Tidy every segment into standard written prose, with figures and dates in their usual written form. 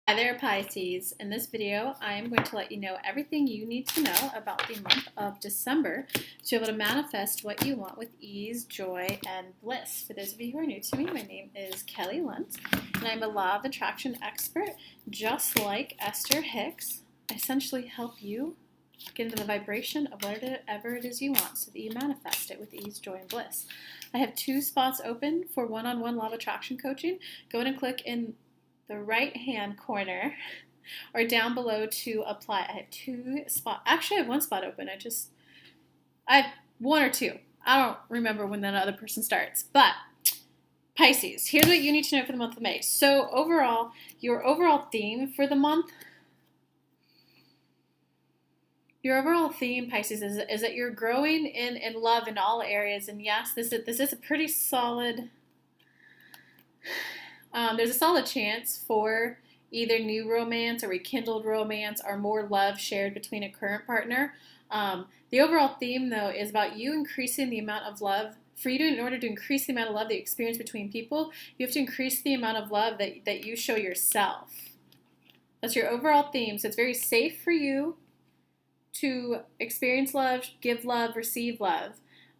Hi there, Pisces. In this video, I am going to let you know everything you need to know about the month of December to be able to manifest what you want with ease, joy, and bliss. For those of you who are new to me, my name is Kelly Lunt, and I'm a law of attraction expert. Just like Esther Hicks, I essentially help you get into the vibration of whatever it is you want so that you manifest it with ease, joy, and bliss. I have 2 spots open for one-on-one law of attraction coaching. Go ahead and click in the right hand corner or down below to apply. I have 2 spots. Actually, I have 1 spot open. I have 1 or 2. I don't remember when that other person starts. But Pisces, here's what you need to know for the month of May. So overall, your overall theme for the month, Pisces, is that you're growing in love in all areas. And yes, this is a pretty solid. There's a solid chance for either new romance or rekindled romance or more love shared between a current partner. The overall theme, though, is about you increasing the amount of love. In order to increase the amount of love that you experience between people, you have to increase the amount of love that you show yourself. That's your overall theme. So it's very safe for you to experience love, give love, receive love.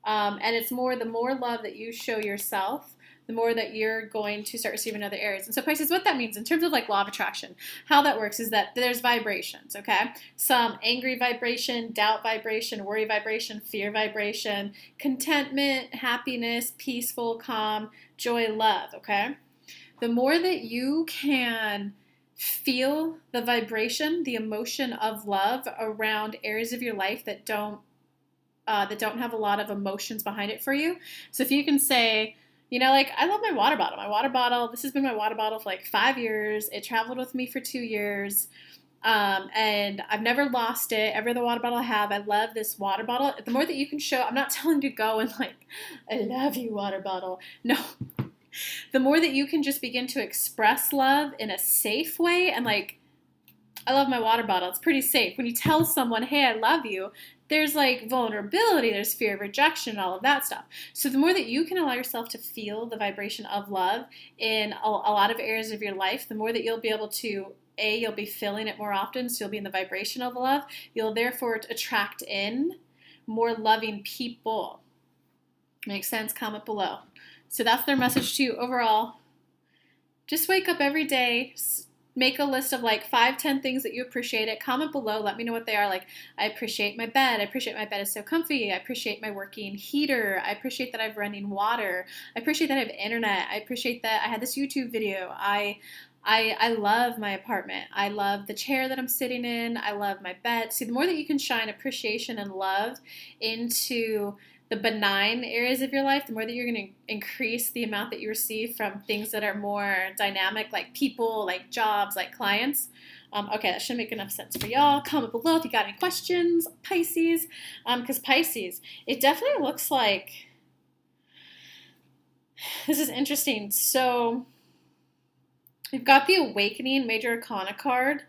And it's the more love that you show yourself, the more that you're going to start receiving in other areas. And so Pisces, what that means in terms of like law of attraction, how that works is that there's vibrations, okay? Some angry vibration, doubt vibration, worry vibration, fear vibration, contentment, happiness, peaceful, calm, joy, love, okay? The more that you can feel the vibration, the emotion of love around areas of your life that don't have a lot of emotions behind it for you. So if you can say, like, I love my water bottle. My water bottle, this has been my water bottle for like 5 years. It traveled with me for 2 years. And I've never lost it. Every other water bottle I have, I love this water bottle. The more that you can show, I'm not telling you to go and like, I love you, water bottle. No. The more that you can just begin to express love in a safe way and like, I love my water bottle. It's pretty safe. When you tell someone, hey, I love you, there's like vulnerability, there's fear of rejection, all of that stuff. So the more that you can allow yourself to feel the vibration of love in a lot of areas of your life, the more that you'll be able to, you'll be feeling it more often, so you'll be in the vibration of love. You'll therefore attract in more loving people. Makes sense? Comment below. So that's their message to you overall. Just wake up every day. Make a list of like 5-10 things that you appreciate. Comment below. Let me know what they are. Like, I appreciate my bed. I appreciate my bed is so comfy. I appreciate my working heater. I appreciate that I have running water. I appreciate that I have internet. I appreciate that I had this YouTube video. I love my apartment. I love the chair that I'm sitting in. I love my bed. See, the more that you can shine appreciation and love into the benign areas of your life, the more that you're going to increase the amount that you receive from things that are more dynamic, like people, like jobs, like clients. Okay, that should make enough sense for y'all. Comment below if you got any questions, Pisces. Because Pisces, it definitely looks like, this is interesting. So we've got the Awakening Major Arcana card.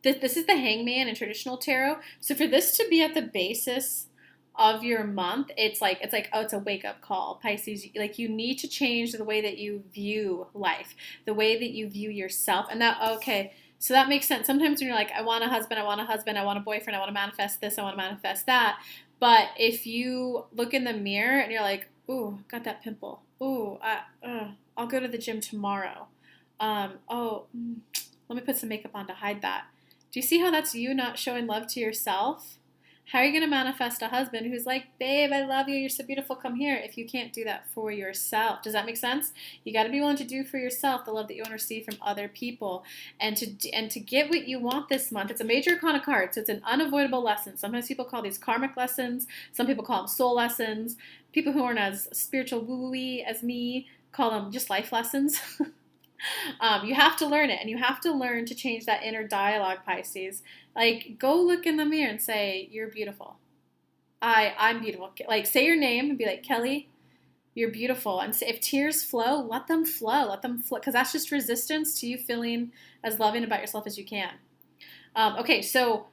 This is the Hangman in traditional tarot. So for this to be at the basis of your month, it's like, oh, it's a wake-up call, Pisces. Like, you need to change the way that you view life, the way that you view yourself. And that, okay, so that makes sense. Sometimes when you're like, I want a husband, I want a boyfriend, I want to manifest this, I want to manifest that. But if you look in the mirror and you're like, ooh, got that pimple. Ooh, I'll go to the gym tomorrow. Let me put some makeup on to hide that. Do you see how that's you not showing love to yourself? How are you going to manifest a husband who's like, babe, I love you, you're so beautiful, come here, if you can't do that for yourself? Does that make sense? You got to be willing to do for yourself the love that you want to receive from other people. And to get what you want this month, it's a major arcana card, so it's an unavoidable lesson. Sometimes people call these karmic lessons. Some people call them soul lessons. People who aren't as spiritual woo-woo-y as me call them just life lessons. You have to learn it, and you have to learn to change that inner dialogue, Pisces. Like, go look in the mirror and say, you're beautiful. I'm beautiful. Like, say your name and be like, Kelly, you're beautiful. And if tears flow, let them flow. Let them flow, because that's just resistance to you feeling as loving about yourself as you can. Okay, so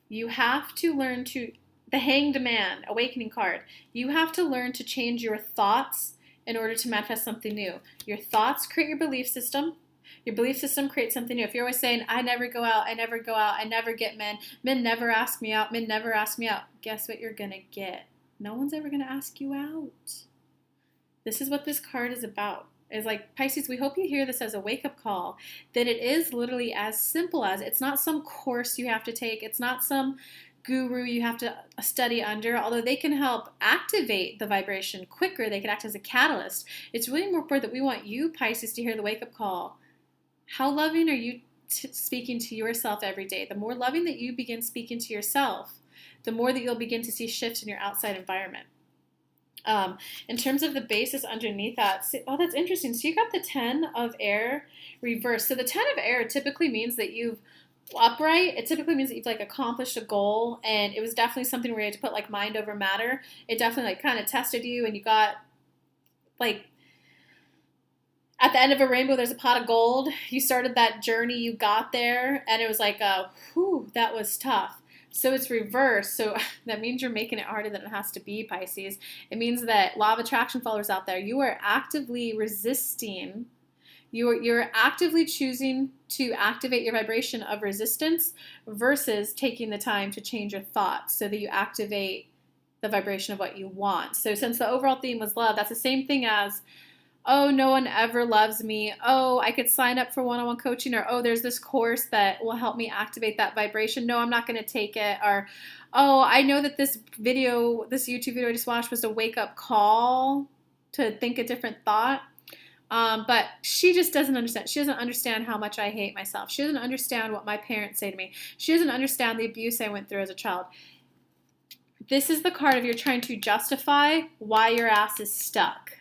you have to learn to, the Hanged Man, Awakening card, you have to learn to change your thoughts in order to manifest something new. Your thoughts create your belief system. Your belief system creates something new. If you're always saying, I never go out, I never go out, I never get men, men never ask me out, men never ask me out, guess what you're going to get? No one's ever going to ask you out. This is what this card is about. It's like, Pisces, we hope you hear this as a wake-up call, that it is literally as simple as, it's not some course you have to take, it's not some guru you have to study under, although they can help activate the vibration quicker, they can act as a catalyst. It's really more important that we want you, Pisces, to hear the wake-up call. How loving are you speaking to yourself every day? The more loving that you begin speaking to yourself, the more that you'll begin to see shifts in your outside environment. In terms of the basis underneath that, oh, that's interesting. So you got the 10 of air reversed. So the 10 of air typically means that you've upright. It typically means that you've like accomplished a goal, and it was definitely something where you had to put like mind over matter. It definitely like kind of tested you, and you got like, at the end of a rainbow, there's a pot of gold. You started that journey, you got there, and it was like, whew, that was tough. So it's reversed. So that means you're making it harder than it has to be, Pisces. It means that law of attraction followers out there, you are actively resisting. You're actively choosing to activate your vibration of resistance versus taking the time to change your thoughts so that you activate the vibration of what you want. So since the overall theme was love, that's the same thing as, oh, no one ever loves me. Oh, I could sign up for one-on-one coaching, or, oh, there's this course that will help me activate that vibration. No, I'm not going to take it. Or, oh, I know that this YouTube video I just watched was a wake-up call to think a different thought. But she just doesn't understand. She doesn't understand how much I hate myself. She doesn't understand what my parents say to me. She doesn't understand the abuse I went through as a child. This is the card of you're trying to justify why your ass is stuck.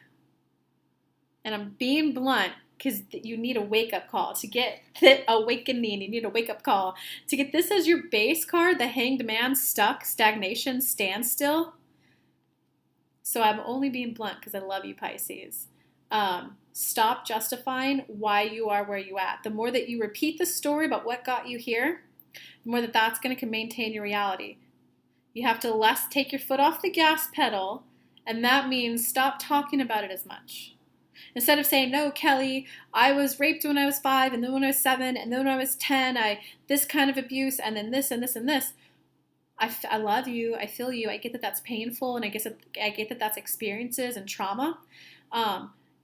And I'm being blunt because you need a wake-up call. To get the awakening, you need a wake-up call. To get this as your base card, the Hanged Man, stuck, stagnation, standstill. So I'm only being blunt because I love you, Pisces. Stop justifying why you are where you at. The more that you repeat the story about what got you here, the more that that's going to maintain your reality. You have to less take your foot off the gas pedal, and that means stop talking about it as much. Instead of saying, no, Kelly, I was raped when I was 5, and then when I was 7, and then when I was 10, this kind of abuse, and then this, and this, and this. I love you. I feel you. I get that that's painful, and I get that that's experiences and trauma.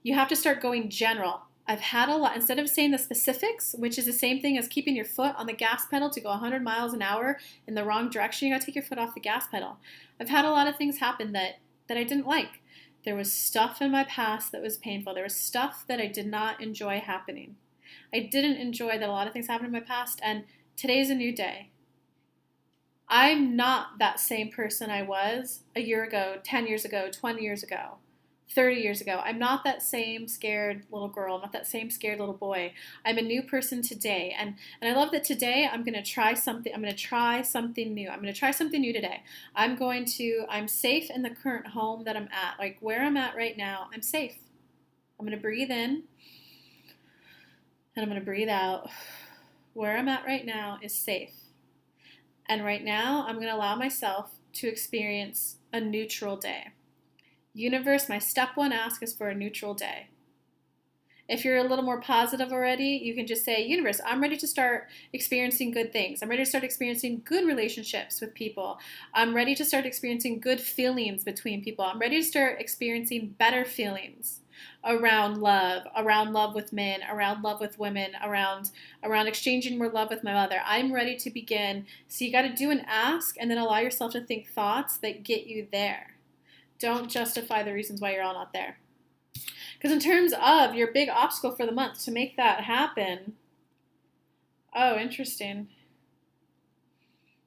You have to start going general. I've had a lot, instead of saying the specifics, which is the same thing as keeping your foot on the gas pedal to go 100 miles an hour in the wrong direction, you got to take your foot off the gas pedal. I've had a lot of things happen that I didn't like. There was stuff in my past that was painful. There was stuff that I did not enjoy happening. I didn't enjoy that a lot of things happened in my past, and today's a new day. I'm not that same person I was a year ago, 10 years ago, 20 years ago, 30 years ago. I'm not that same scared little girl. I'm not that same scared little boy. I'm a new person today. And I love that today I'm going to try something. I'm going to try something new. I'm going to try something new today. I'm safe in the current home that I'm at. Like where I'm at right now, I'm safe. I'm going to breathe in and I'm going to breathe out. Where I'm at right now is safe. And right now I'm going to allow myself to experience a neutral day. Universe, my step 1 ask is for a neutral day. If you're a little more positive already, you can just say, universe, I'm ready to start experiencing good things. I'm ready to start experiencing good relationships with people. I'm ready to start experiencing good feelings between people. I'm ready to start experiencing better feelings around love with men, around love with women, around exchanging more love with my mother. I'm ready to begin. So you got to do an ask and then allow yourself to think thoughts that get you there. Don't justify the reasons why you're all not there. Because in terms of your big obstacle for the month to make that happen, oh, interesting.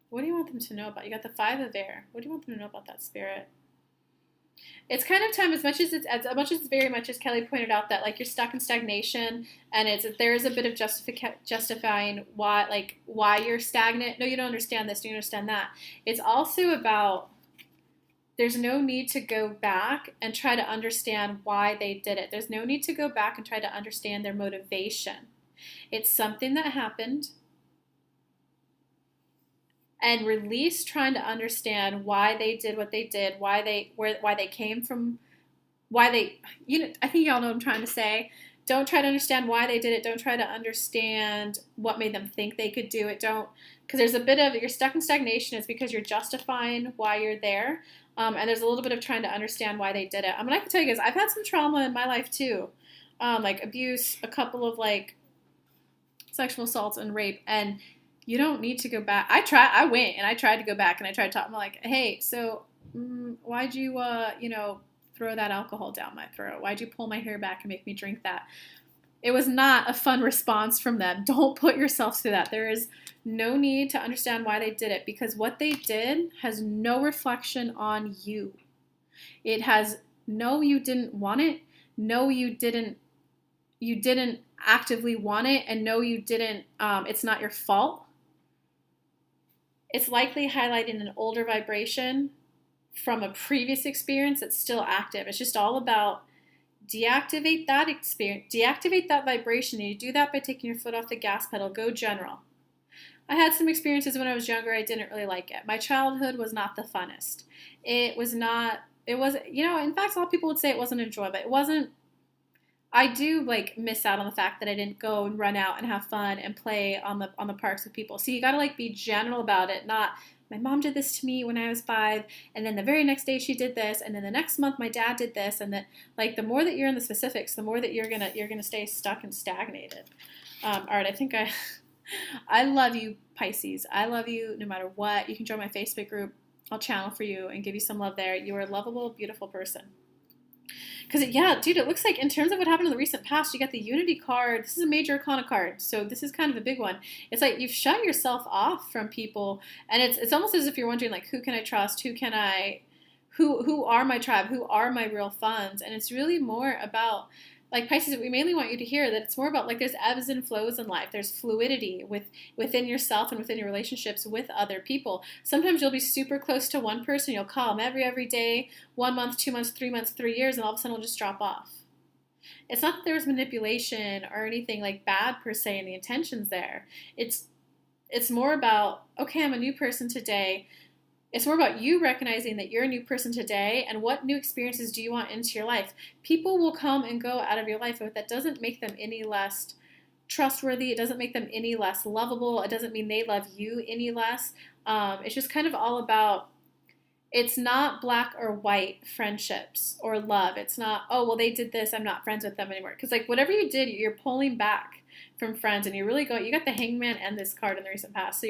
What do you want them to know about? You got the 5 of air. What do you want them to know about that, Spirit? It's kind of time, as much as it's very much as Kelly pointed out, that like you're stuck in stagnation, and there is a bit of justifying why you're stagnant. No, you don't understand this. You don't understand that. It's also about, there's no need to go back and try to understand why they did it. There's no need to go back and try to understand their motivation. It's something that happened. And release trying to understand why they did what they did, why they came from, I think y'all know what I'm trying to say. Don't try to understand why they did it. Don't try to understand what made them think they could do it. Don't, because there's a bit of, you're stuck in stagnation. It's because you're justifying why you're there. And there's a little bit of trying to understand why they did it. I mean, I can tell you guys, I've had some trauma in my life too. Like abuse, a couple of like sexual assaults and rape. And you don't need to go back. I went and I tried to go back and I tried to talk. I'm like, hey, so why'd you, throw that alcohol down my throat? Why'd you pull my hair back and make me drink that? It was not a fun response from them. Don't put yourself through that. There is no need to understand why they did it, because what they did has no reflection on you. It has no, you didn't want it. No, you didn't actively want it, and no, you didn't, it's not your fault. It's likely highlighting an older vibration from a previous experience that's still active. It's just all about deactivate that experience, deactivate that vibration. And you do that by taking your foot off the gas pedal. Go general. I had some experiences when I was younger. I didn't really like it. My childhood was not the funnest. It was, in fact, a lot of people would say it wasn't enjoyable. It wasn't. I do like miss out on the fact that I didn't go and run out and have fun and play on the parks with people. So you got to like be general about it, not my mom did this to me when I was 5, and then the very next day she did this, and then the next month my dad did this, and then like the more that you're in the specifics, the more that you're gonna stay stuck and stagnated. All right, I think I love you, Pisces. I love you no matter what. You can join my Facebook group. I'll channel for you and give you some love there. You are a lovable, beautiful person. Because, yeah, dude, it looks like in terms of what happened in the recent past, you got the Unity card. This is a major arcana card, so this is kind of a big one. It's like you've shut yourself off from people, and it's almost as if you're wondering, like, who can I trust? Who are my tribe? Who are my real funds? And it's really more about, like, Pisces, we mainly want you to hear that it's more about, like, there's ebbs and flows in life. There's fluidity within yourself and within your relationships with other people. Sometimes you'll be super close to one person. You'll call them every day, 1 month, 2 months, 3 months, 3 years, and all of a sudden it'll just drop off. It's not that there was manipulation or anything, like, bad per se in the intentions there. It's more about, okay, I'm a new person today. It's more about you recognizing that you're a new person today, and what new experiences do you want into your life. People will come and go out of your life, but that doesn't make them any less trustworthy. It doesn't make them any less lovable. It doesn't mean they love you any less. It's just kind of all about, it's not black or white friendships or love. It's not, oh, well, they did this, I'm not friends with them anymore. Because like whatever you did, you're pulling back from friends, and you're really going, you got the Hangman and this card in the recent past.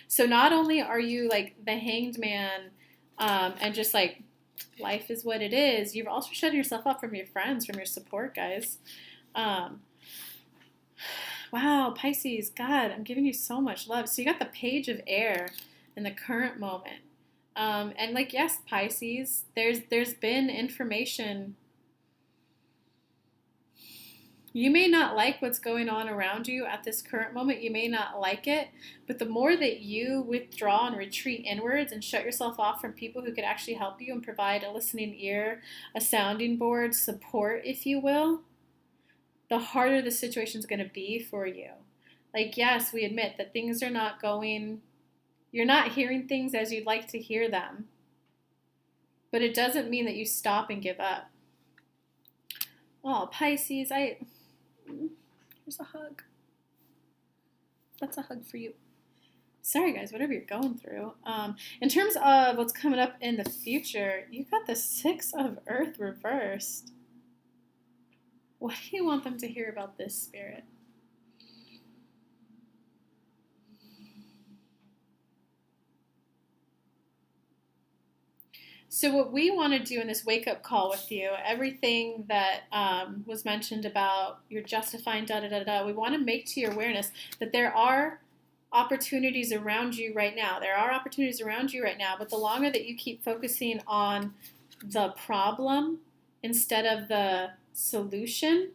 So not only are you like the Hanged Man, and just like life is what it is, you've also shut yourself up from your friends, from your support, guys. Wow, Pisces, God, I'm giving you so much love. So you got the Page of Air in the current moment. And like, yes, Pisces, there's been information. You may not like what's going on around you at this current moment. You may not like it, but the more that you withdraw and retreat inwards and shut yourself off from people who could actually help you and provide a listening ear, a sounding board, support, if you will, the harder the situation is going to be for you. Like, yes, we admit that things are not going, you're not hearing things as you'd like to hear them, but it doesn't mean that you stop and give up. Oh, Pisces, here's a hug. That's a hug for you. Sorry, guys, whatever you're going through. In terms of what's coming up in the future, you got the 6 of Earth reversed. What do you want them to hear about this, Spirit? So what we want to do in this wake-up call with you, everything that was mentioned about you're justifying da-da-da-da, we want to make to your awareness that there are opportunities around you right now. There are opportunities around you right now, but the longer that you keep focusing on the problem instead of the solution,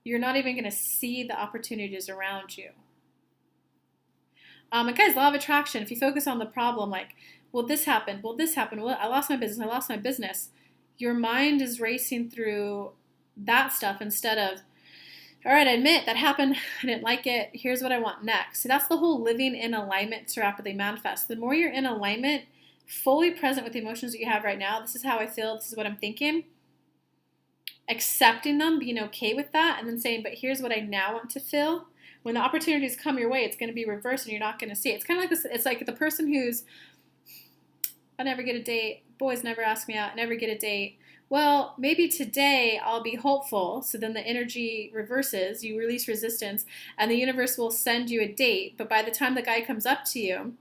you're not even going to see the opportunities around you. And guys, law of attraction, if you focus on the problem, like, well, this happened, well, I lost my business, your mind is racing through that stuff instead of, all right, I admit that happened, I didn't like it, here's what I want next. See, that's the whole living in alignment to rapidly manifest. The more you're in alignment, fully present with the emotions that you have right now, this is how I feel, this is what I'm thinking, accepting them, being okay with that, and then saying, but here's what I now want to feel. When the opportunities come your way, it's going to be reversed and you're not going to see it. It's kind of like this. It's like the person who's, I never get a date. Boys never ask me out. I never get a date. Well, maybe today I'll be hopeful. So then the energy reverses. You release resistance and the universe will send you a date. But by the time the guy comes up to you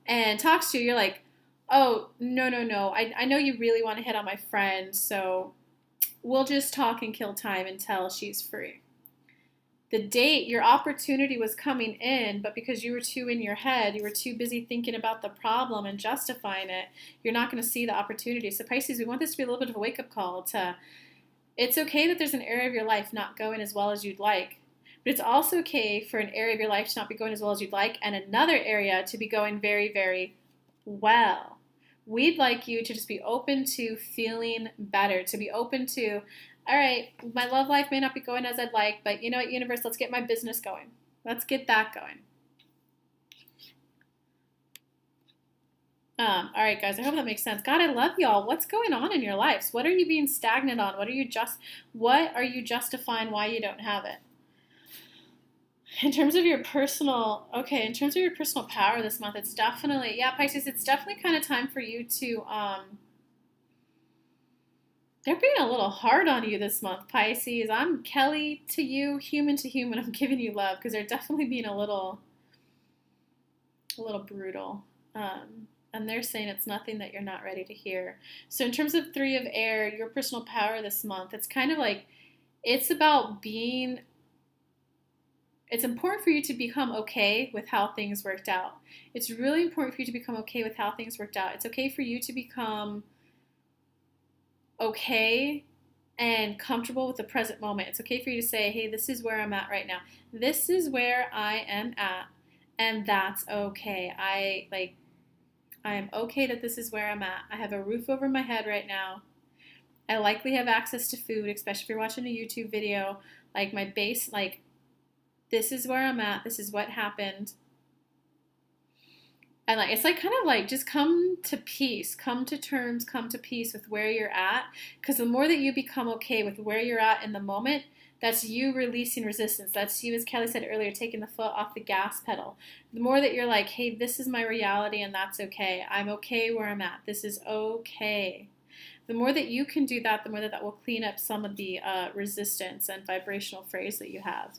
and talks to you, you're like, oh, no, no, no. I know you really want to hit on my friend. So we'll just talk and kill time until she's free. The date, your opportunity was coming in, but because you were too in your head, you were too busy thinking about the problem and justifying it, you're not going to see the opportunity. So Pisces, we want this to be a little bit of a wake-up call to, it's okay that there's an area of your life not going as well as you'd like, but it's also okay for an area of your life to not be going as well as you'd like and another area to be going very, very well. We'd like you to just be open to feeling better, to be open to, all right, my love life may not be going as I'd like, but you know what, universe, let's get my business going. Let's get that going. All right, guys, I hope that makes sense. God, I love y'all. What's going on in your lives? What are you being stagnant on? What are you justifying why you don't have it? In terms of your personal power this month, it's definitely, yeah, Pisces, it's definitely kind of time for you to, they're being a little hard on you this month, Pisces. I'm Kelly to you, human to human. I'm giving you love because they're definitely being a little brutal. And they're saying it's nothing that you're not ready to hear. So in terms of 3 of air, your personal power this month, it's kind of like, it's about being, it's important for you to become okay with how things worked out. It's really important for you to become okay with how things worked out. It's okay for you to become okay and comfortable with the present moment. It's okay for you to say, hey, this is where I'm at right now. This is where I am at, and that's okay. I am okay that this is where I'm at. I have a roof over my head right now. I likely have access to food, especially if you're watching a YouTube video. Like my base, like this is where I'm at. This is what happened. And like it's like kind of like just come to peace, come to terms, come to peace with where you're at. Because the more that you become okay with where you're at in the moment, that's you releasing resistance. That's you, as Kelly said earlier, taking the foot off the gas pedal. The more that you're like, hey, this is my reality and that's okay. I'm okay where I'm at. This is okay. The more that you can do that, the more that will clean up some of the resistance and vibrational phrase that you have.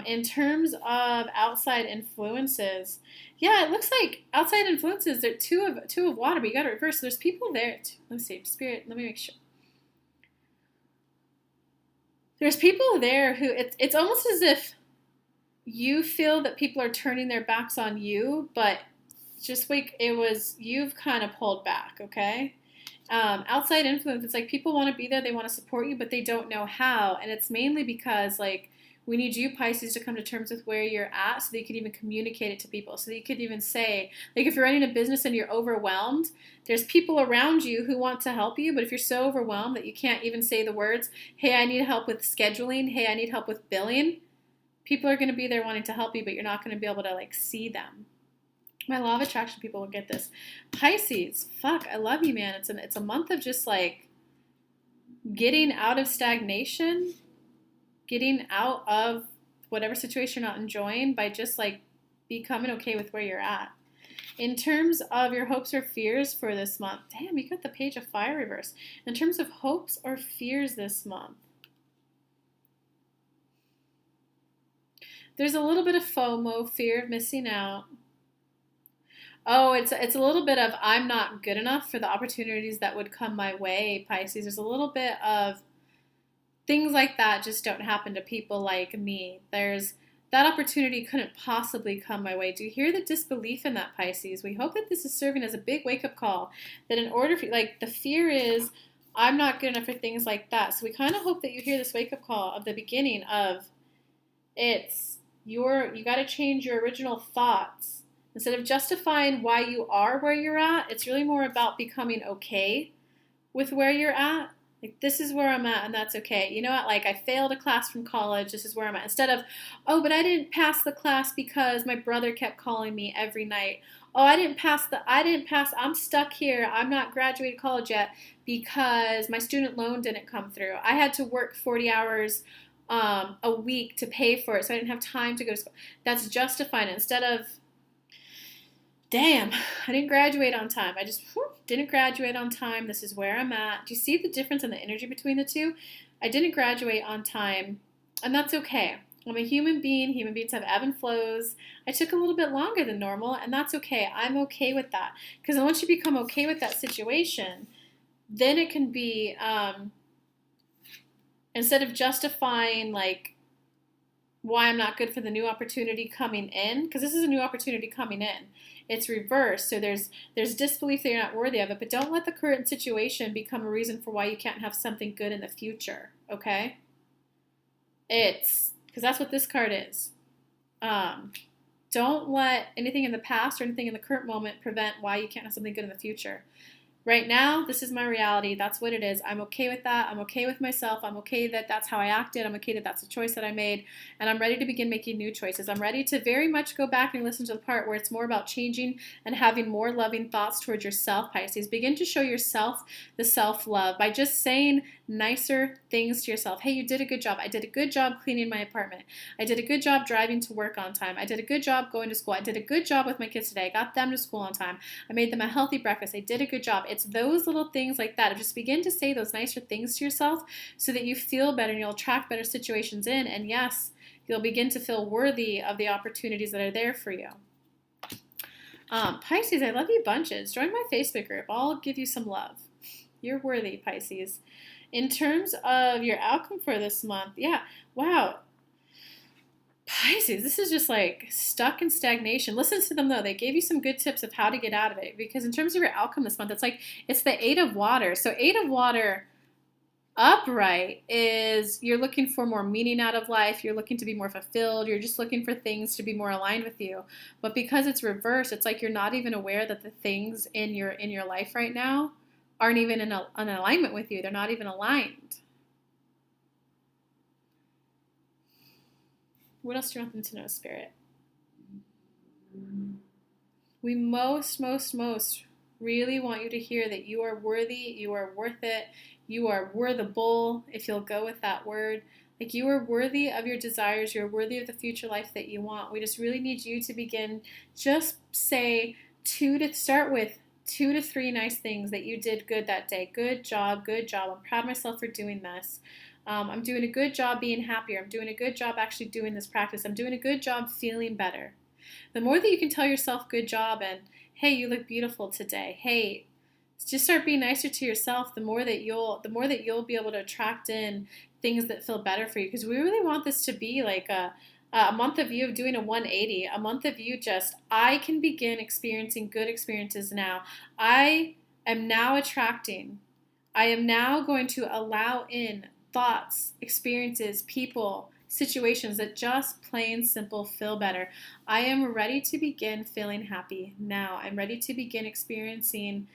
In terms of outside influences, yeah, it looks like outside influences, they're two of water, but you got to reverse. So there's people there. Let me see, Spirit, let me make sure. There's people there who, it's almost as if you feel that people are turning their backs on you, but just like you've kind of pulled back, okay? Outside influence, it's like people want to be there, they want to support you, but they don't know how, and it's mainly because, like, we need you, Pisces, to come to terms with where you're at so that you can even communicate it to people. So that you could even say, like if you're running a business and you're overwhelmed, there's people around you who want to help you, but if you're so overwhelmed that you can't even say the words, hey, I need help with scheduling, hey, I need help with billing, people are going to be there wanting to help you, but you're not going to be able to like see them. My law of attraction people will get this. Pisces, fuck, I love you, man. It's a month of just like getting out of stagnation, getting out of whatever situation you're not enjoying by just like becoming okay with where you're at. In terms of your hopes or fears for this month, damn, you got the Page of Fire reverse. In terms of hopes or fears this month, there's a little bit of FOMO, fear of missing out. Oh, it's a little bit of I'm not good enough for the opportunities that would come my way, Pisces. There's a little bit of things like that just don't happen to people like me. That opportunity couldn't possibly come my way. Do you hear the disbelief in that, Pisces? We hope that this is serving as a big wake-up call. That in order for, like, the fear is, I'm not good enough for things like that. So we kind of hope that you hear this wake-up call of the beginning of, you got to change your original thoughts. Instead of justifying why you are where you're at, it's really more about becoming okay with where you're at. Like, this is where I'm at, and that's okay. You know what? Like, I failed a class from college. This is where I'm at. Instead of, oh, but I didn't pass the class because my brother kept calling me every night. Oh, I didn't pass. I'm stuck here. I'm not graduated college yet because my student loan didn't come through. I had to work 40 hours a week to pay for it, so I didn't have time to go to school. That's justifying it. Instead of, damn, I didn't graduate on time. I just didn't graduate on time. This is where I'm at. Do you see the difference in the energy between the two? I didn't graduate on time, and that's okay. I'm a human being. Human beings have ebb and flows. I took a little bit longer than normal, and that's okay. I'm okay with that. Because once you become okay with that situation, then it can be, instead of justifying, like, why I'm not good for the new opportunity coming in, because this is a new opportunity coming in. It's reversed. So there's disbelief that you're not worthy of it, but don't let the current situation become a reason for why you can't have something good in the future, okay? It's because that's what this card is. Don't let anything in the past or anything in the current moment prevent why you can't have something good in the future. Right now, this is my reality. That's what it is. I'm okay with that. I'm okay with myself. I'm okay that that's how I acted. I'm okay that that's a choice that I made. And I'm ready to begin making new choices. I'm ready to very much go back and listen to the part where it's more about changing and having more loving thoughts towards yourself, Pisces. Begin to show yourself the self-love by just saying nicer things to yourself. Hey, you did a good job. I did a good job cleaning my apartment. I did a good job driving to work on time. I did a good job going to school. I did a good job with my kids today. I got them to school on time. I made them a healthy breakfast. I did a good job. It's those little things like that. Just begin to say those nicer things to yourself so that you feel better and you'll attract better situations in. And yes, you'll begin to feel worthy of the opportunities that are there for you. Pisces, I love you bunches. Join my Facebook group. I'll give you some love. You're worthy, Pisces. In terms of your outcome for this month, yeah, wow. Pisces, this is just like stuck in stagnation. Listen to them though. They gave you some good tips of how to get out of it. Because in terms of your outcome this month, it's the Eight of Water. So Eight of Water upright is you're looking for more meaning out of life. You're looking to be more fulfilled. You're just looking for things to be more aligned with you. But because it's reversed, it's like you're not even aware that the things in your life right now aren't even in an alignment with you. They're not even aligned. What else do you want them to know, Spirit? We most really want you to hear that you are worthy, you are worth it, you are worthable, if you'll go with that word. Like, you are worthy of your desires, you're worthy of the future life that you want. We just really need you to begin, just say start with 2 to 3 nice things that you did good that day. Good job, good job. I'm proud of myself for doing this. I'm doing a good job being happier. I'm doing a good job actually doing this practice. I'm doing a good job feeling better. The more that you can tell yourself good job and, hey, you look beautiful today. Hey, just start being nicer to yourself, the more that you'll be able to attract in things that feel better for you. Because we really want this to be like a month of you of doing a 180, a month of you just, I can begin experiencing good experiences now. I am now attracting. I am now going to allow in thoughts, experiences, people, situations that just plain simple feel better. I am ready to begin feeling happy now. I'm ready to begin experiencing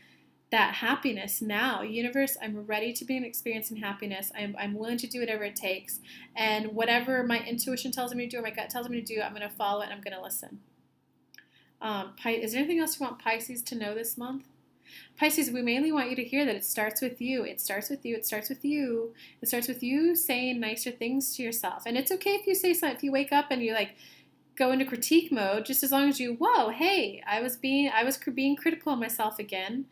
that happiness now. Universe, I'm ready to begin experiencing happiness. I'm willing to do whatever it takes. And whatever my intuition tells me to do or my gut tells me to do, I'm going to follow it and I'm going to listen. Is there anything else you want Pisces to know this month? Pisces, we mainly want you to hear that it starts with you. It starts with you. It starts with you. It starts with you saying nicer things to yourself. And it's okay if you say something, if you wake up and you like go into critique mode, just as long as you, whoa, hey, I was being critical of myself again.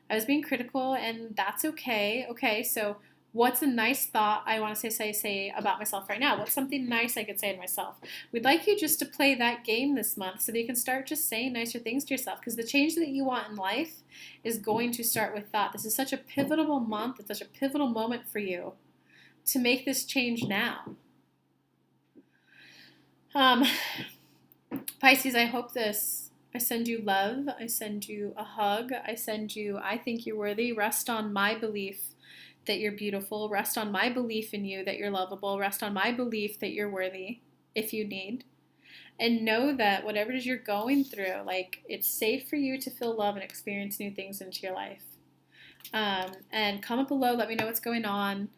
I was being critical, and that's okay. Okay, so what's a nice thought I want to say about myself right now? What's something nice I could say to myself? We'd like you just to play that game this month so that you can start just saying nicer things to yourself, because the change that you want in life is going to start with thought. This is such a pivotal month. It's such a pivotal moment for you to make this change now. Pisces, I send you love. I send you a hug. I think you're worthy. Rest on my belief that you're beautiful. Rest on my belief in you that you're lovable. Rest on my belief that you're worthy if you need. And know that whatever it is you're going through, like, it's safe for you to feel love and experience new things into your life. And comment below, let me know what's going on.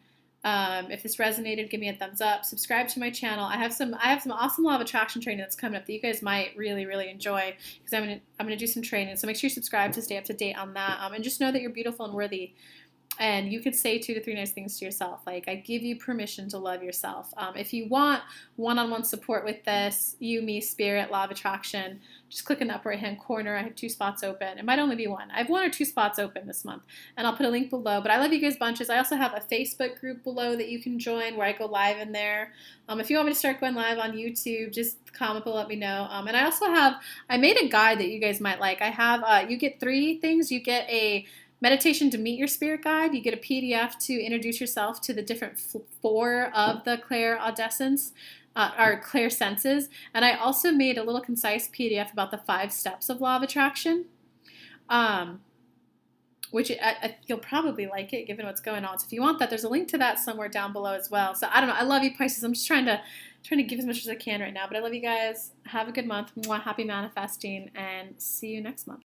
If this resonated, give me a thumbs up. Subscribe to my channel. I have some awesome law of attraction training that's coming up that you guys might really enjoy, because I'm gonna do some training. So make sure you subscribe to stay up to date on that. And just know that you're beautiful and worthy. And you could say 2 to 3 nice things to yourself. Like, I give you permission to love yourself. If you want one-on-one support with this, you, me, spirit, law of attraction, just click in the upper right-hand corner. I have 2 spots open. It might only be 1. I have 1 or 2 spots open this month, and I'll put a link below. But I love you guys bunches. I also have a Facebook group below that you can join where I go live in there. If you want me to start going live on YouTube, just comment below, let me know. And I also I made a guide that you guys might like. I have, you get 3 things. You get a meditation to meet your spirit guide. You get a PDF to introduce yourself to the different 4 of the clairaudescence, or clair senses. And I also made a little concise PDF about the 5 steps of law of attraction, which you'll probably like it given what's going on. So if you want that, there's a link to that somewhere down below as well. So I don't know. I love you, Pisces. I'm just trying to give as much as I can right now. But I love you guys. Have a good month. Happy manifesting, and see you next month.